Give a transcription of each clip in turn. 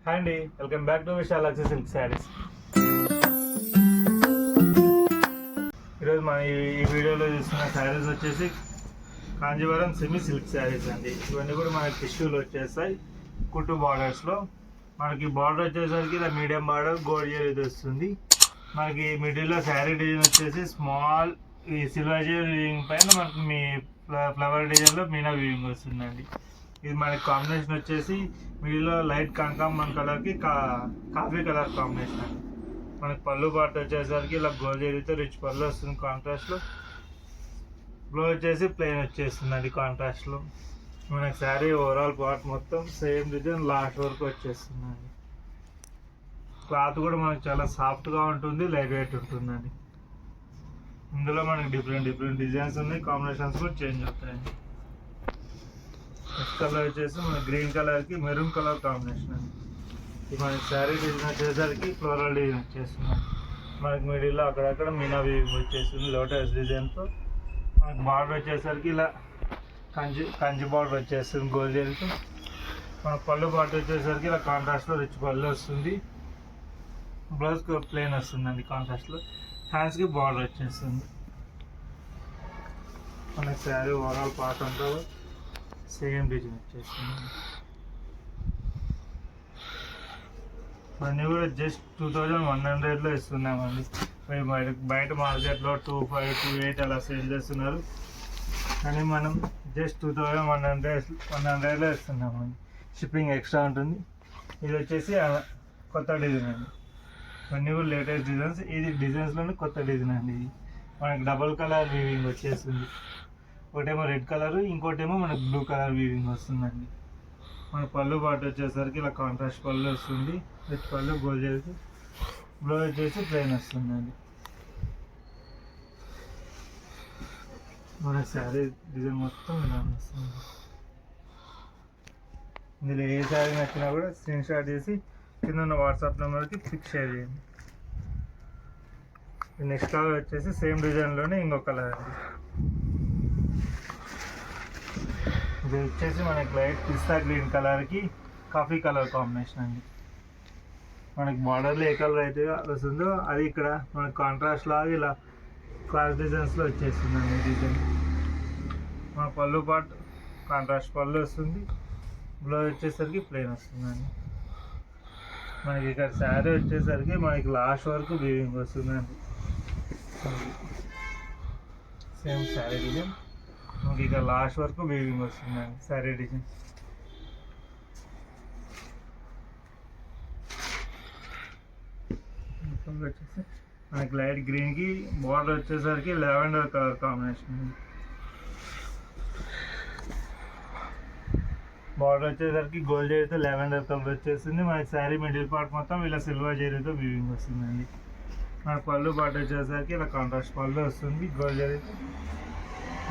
Hi అండి, welcome back to Vishalakshi silk saris. ఈరోజు మన ఈ వీడియోలో చూస్తున్న శారీస్ వచ్చేసి కాంజీవరం సెమీ సిల్క్ శారీస్ అండి. ఇవన్నీ కూడా మనకి టిష్యూలు వచ్చేస్తాయి కుట్టు బార్డర్స్లో. మనకి బార్డర్ వచ్చేసరికి ఇలా మీడియం బార్డర్ గోల్డ్ జరీ వస్తుంది. మనకి మిడిల్లో శారీ డిజైన్ వచ్చేసి స్మాల్ ఈ సిల్వర్ జరీ వీవింగ్ పైన మనకి మీ ఫ్లవర్ డిజైన్లో మీనా వీవింగ్ వస్తుందండి. ఇది మనకి కాంబినేషన్ వచ్చేసి మిడిల్లో లైట్ కనకాంబరం కలర్కి కాఫీ కలర్ కాంబినేషన్ అండి. మనకి పళ్ళు పార్ట్ వచ్చేసరికి ఇలా గోల్డ్ జరీతో రిచ్ పళ్ళు వస్తుంది కాంట్రాస్ట్లో. బ్లౌజ్ వచ్చేసి ప్లెయిన్ వచ్చేస్తుందండి కాంట్రాస్ట్లో. మనకి శారీ ఓవరాల్ పార్ట్ మొత్తం సేమ్ డిజైన్ లాస్ట్ వరకు వచ్చేస్తుందండి. క్లాత్ కూడా మనకి చాలా సాఫ్ట్గా ఉంటుంది, లైట్ వెయిట్ ఉంటుందండి. ఇందులో మనకి డిఫరెంట్ డిజైన్స్ ఉన్నాయి, కాంబినేషన్స్ కూడా చేంజ్ అవుతాయండి. నెక్స్ట్ కలర్ వచ్చేసి మన గ్రీన్ కలర్కి మెరూన్ కలర్ కాంబినేషన్ అండి. ఇది మనకి శారీ డిజైన్ వచ్చేసరికి ఫ్లోరల్ డిజైన్ వచ్చేస్తుంది. మనకి మిడిల్లో అక్కడక్కడ మీనా వీవింగ్ వచ్చేస్తుంది లోటస్ డిజైన్తో. మనకి బార్డర్ వచ్చేసరికి ఇలా కంచి బార్డర్ వచ్చేస్తుంది గోల్డ్ జరీతో. మన పళ్ళు బార్డర్ వచ్చేసరికి ఇలా కాంట్రాస్ట్లో రిచ్ పళ్ళు వస్తుంది. బ్లౌజ్ ప్లెయిన్ వస్తుందండి కాంట్రాస్ట్లో. హ్యాండ్స్కి బార్డర్ వచ్చేస్తుంది. మనకి శారీ ఓవరాల్ పార్ట్ అంతా సేమ్ డిజైన్ వచ్చేస్తుంది. ఇవన్నీ కూడా జస్ట్ 2100లో ఇస్తున్నామండి. బయట మార్కెట్లో 2528 అలా సేల్ చేస్తున్నారు, కానీ మనం జస్ట్ 2100లో ఇస్తున్నామండి. షిప్పింగ్ ఎక్స్ట్రా ఉంటుంది. ఇది వచ్చేసి కొత్త డిజైన్ అండి. ఇవన్నీ కూడా లేటెస్ట్ డిజైన్స్. ఇది డిజైన్స్లోనే కొత్త డిజైన్ అండి. ఇది మనకి డబల్ కలర్ వీవింగ్ వచ్చేస్తుంది. ఒకటేమో రెడ్ కలర్, ఇంకోటేమో మనకు బ్లూ కలర్ వీవింగ్ వస్తుందండి. మన పళ్ళు పాటు వచ్చేసరికి ఇలా కాంట్రాస్ట్ పళ్ళు వస్తుంది, రిచ్ పళ్ళు గోల్డ్ జరీ. బ్లౌజ్ వచ్చేసి ప్లెయిన్ వస్తుందండి. మన శారీ డిజైన్ మొత్తం ఇలా వస్తుంది. ఇందులో ఏ శారీ నచ్చినా కూడా స్క్రీన్ షాట్ చేసి కింద ఉన్న వాట్సాప్ నెంబర్కి పిక్ షేర్ చేయండి. నెక్స్ట్ కలర్ వచ్చేసి సేమ్ డిజైన్లోనే ఇంకొక కలర్ అండి. ఇది వచ్చేసి మనకి లైట్ పిస్తా గ్రీన్ కలర్కి కాఫీ కలర్ కాంబినేషన్ అండి. మనకి బార్డర్లో ఏ కలర్ అయితే వస్తుందో అది ఇక్కడ మనకి కాంట్రాస్ట్ లాగా ఇలా క్రాస్ డిజైన్స్లో వచ్చేస్తుందండి డిజైన్. మన పళ్ళు పార్ట్ కాంట్రాస్ట్ పళ్ళు వస్తుంది. బ్లౌజ్ వచ్చేసరికి ప్లెయిన్ వస్తుందండి. మనకి ఇక్కడ శారీ వచ్చేసరికి మనకి లాస్ట్ వరకు వీవింగ్ వస్తుందండి. సేమ్ శారీ డిజైన్ మనకి ఇక్కడ లాస్ట్ వరకు వీవింగ్ వస్తుందండి శారీ డిజైన్. వచ్చేసి మనకి లైట్ గ్రీన్కి బార్డర్ వచ్చేసరికి లావెండర్ కలర్ కాంబినేషన్. బార్డర్ వచ్చేసరికి గోల్డ్ జరీతో లావెండర్ కలర్ వచ్చేస్తుంది. మనకి శారీ మిడిల్ పార్ట్ మొత్తం ఇలా సిల్వర్ జరీతో వీవింగ్ వస్తుందండి. మన పళ్ళు పార్ట్ వచ్చేసరికి ఇలా కాంట్రాస్ట్ పళ్ళు వస్తుంది గోల్డ్ జరీతో.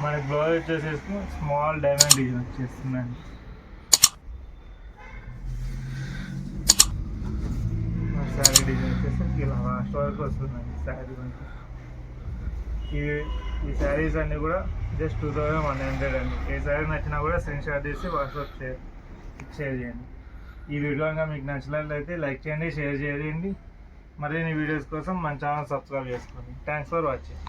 మనకి బ్లౌజ్ వచ్చేసేసి స్మాల్ డైమండ్ డిజైన్ వచ్చేస్తుందండి. శారీ డిజైన్ వచ్చేసరికి ఇలా లాస్ట్ వరకు వస్తుందండి శారీ మనకి. ఈ శారీస్ అన్నీ కూడా జస్ట్ 2100 అండి. ఏ శారీ నచ్చినా కూడా స్క్రీన్ షాట్ చేసి వాట్సాప్ షేర్ చేయండి. ఈ వీడియో కనుక మీకు నచ్చినట్లయితే లైక్ చేయండి, షేర్ చేయండి. మరిన్ని వీడియోస్ కోసం మన ఛానల్ సబ్స్క్రైబ్ చేసుకోండి. Thanks for watching.